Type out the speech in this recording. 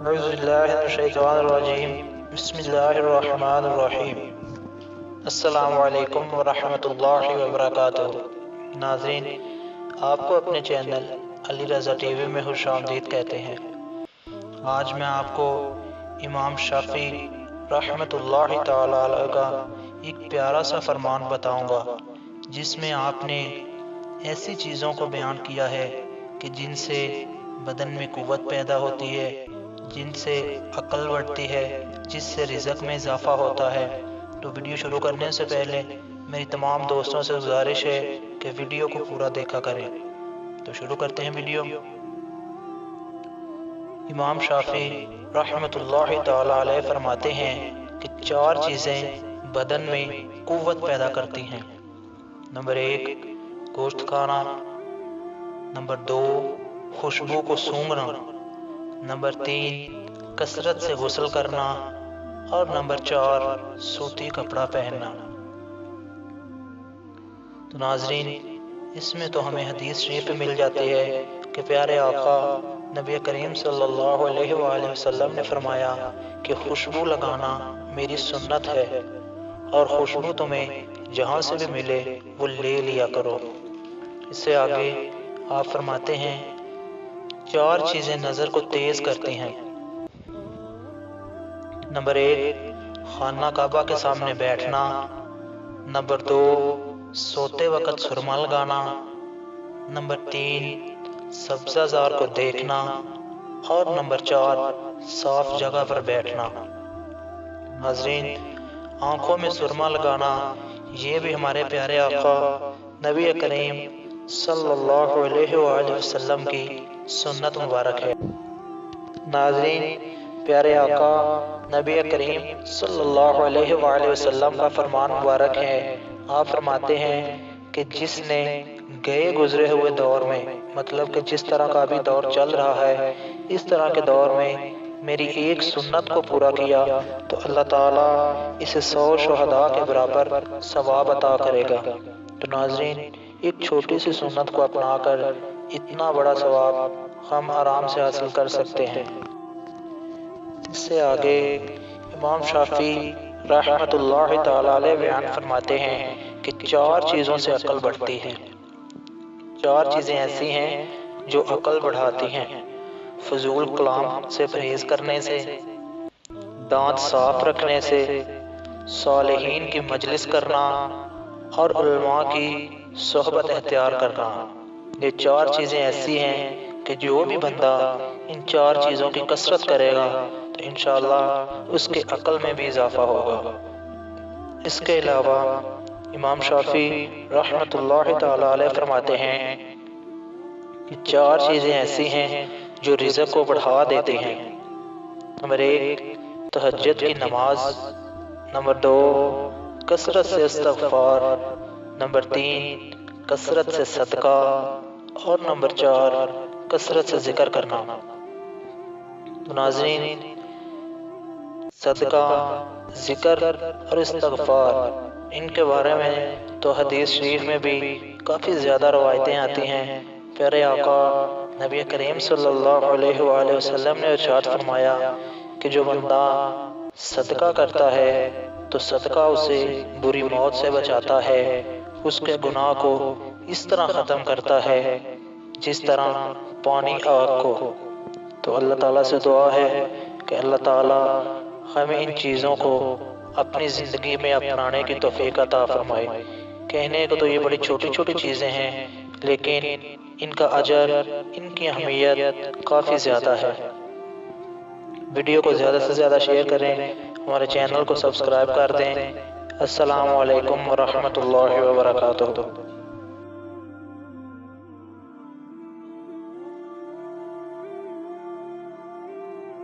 اعوذ باللہ من الشیطان الرجیم بسم اللہ الرحمن الرحیم السلام علیکم ورحمۃ اللہ وبرکاتہ۔ ناظرین، آپ کو اپنے channel Ali Raza T V میں خوش آمدید کہتے ہیں۔ آج میں آپ کو امام شافعی رحمۃ اللہ تعالی علیہ کا ایک پیارا سا فرمان بتاؤں گا، جس میں آپ نے ایسی چیزوں کو بیان کیا ہے کہ جن سے بدن میں قوت پیدا ہوتی ہے، جن سے عقل بڑھتی ہے، جس سے رزق میں اضافہ ہوتا ہے۔ تو ویڈیو شروع کرنے سے پہلے میری تمام دوستوں سے گزارش ہے کہ ویڈیو کو پورا دیکھا کریں۔ تو شروع کرتے ہیں ویڈیو۔ امام شافعی رحمۃ اللہ تعالی علیہ فرماتے ہیں کہ 4 چیزیں بدن میں قوت پیدا کرتی ہیں۔ نمبر 1 گوشت کھانا، نمبر 2 خوشبو کو سونگھنا، نمبر 3 کثرت سے غسل کرنا، اور نمبر 4 سوتی کپڑا پہننا۔ تو ناظرین، اس میں تو ہمیں حدیث شریف مل جاتی ہے کہ پیارے آقا نبی کریم صلی اللہ علیہ وآلہ وسلم نے فرمایا کہ خوشبو لگانا میری سنت ہے، اور خوشبو تمہیں جہاں سے بھی ملے وہ لے لیا کرو۔ اس سے آگے آپ فرماتے ہیں 4 چیزیں نظر کو تیز کرتی ہیں۔ نمبر 1 خانہ کعبہ کے سامنے بیٹھنا، نمبر 2 سوتے وقت سرما لگانا، نمبر 3 سبزہ زار کو دیکھنا، اور نمبر 4 صاف جگہ پر بیٹھنا۔ ناظرین، آنکھوں میں سرما لگانا یہ بھی ہمارے پیارے آقا نبی کریم صلی اللہ علیہ وآلہ وسلم کی سنت مبارک ہے۔ ناظرین، پیارے آقا نبی کریم صلی اللہ علیہ وآلہ وسلم کا فرمان مبارک ہے۔ آپ فرماتے ہیں کہ جس نے گئے گزرے ہوئے دور میں، مطلب کہ جس طرح کا ابھی دور چل رہا ہے، اس طرح کے دور میں میری ایک سنت کو پورا کیا تو اللہ تعالیٰ اسے 100 شہداء کے برابر ثواب عطا کرے گا۔ تو ناظرین، ایک چھوٹی سی سنت کو اپنا کر اتنا بڑا ثواب ہم آرام سے حاصل کر سکتے ہیں۔ اس سے آگے امام شافعی رحمۃ اللہ تعالی علیہ بیان فرماتے ہیں کہ 4 چیزوں سے عقل بڑھتی ہے۔ 4 چیزیں ایسی ہیں جو عقل بڑھاتی ہیں: فضول کلام سے پرہیز کرنے سے، دانت صاف رکھنے سے، صالحین کی مجلس کرنا، اور علماء کی صحبت اختیار کرنا۔ یہ 4 چیزیں ایسی ہیں کہ جو بھی بندہ ان 4 چیزوں کی کثرت کرے گا تو انشاءاللہ اس کے عقل میں بھی اضافہ ہوگا۔ اس کے علاوہ امام شافعی رحمۃ اللہ تعالی علیہ فرماتے ہیں کہ 4 چیزیں ایسی ہیں جو رزق کو بڑھا دیتی ہیں۔ نمبر 1 تہجد کی نماز، نمبر 2 کثرت سے استغفار، نمبر 3 کثرت سے صدقہ، اور نمبر 4 کثرت سے ذکر کرنا۔ تو ناظرین، صدقہ، ذکر اور استغفار، ان کے بارے میں تو حدیث شریف میں بھی کافی زیادہ روایتیں آتی ہیں۔ پیارے آقا نبی کریم صلی اللہ علیہ وآلہ وسلم نے ارشاد فرمایا کہ جو بندہ صدقہ کرتا ہے تو صدقہ اسے بری موت سے بچاتا ہے، اس کے گناہ کو اس طرح ختم کرتا ہے جس طرح پانی آگ کو۔ تو اللہ تعالیٰ سے دعا ہے کہ اللہ تعالیٰ ہمیں ان چیزوں کو اپنی زندگی میں اپنانے کی توفیق عطا فرمائے۔ کہنے کو تو یہ بڑی چھوٹی چھوٹی چیزیں ہیں، لیکن ان کا اجر، ان کی اہمیت کافی زیادہ ہے۔ ویڈیو کو زیادہ سے زیادہ شیئر کریں، ہمارے چینل کو سبسکرائب کر دیں۔ السلام علیکم ورحمۃ اللہ وبرکاتہ۔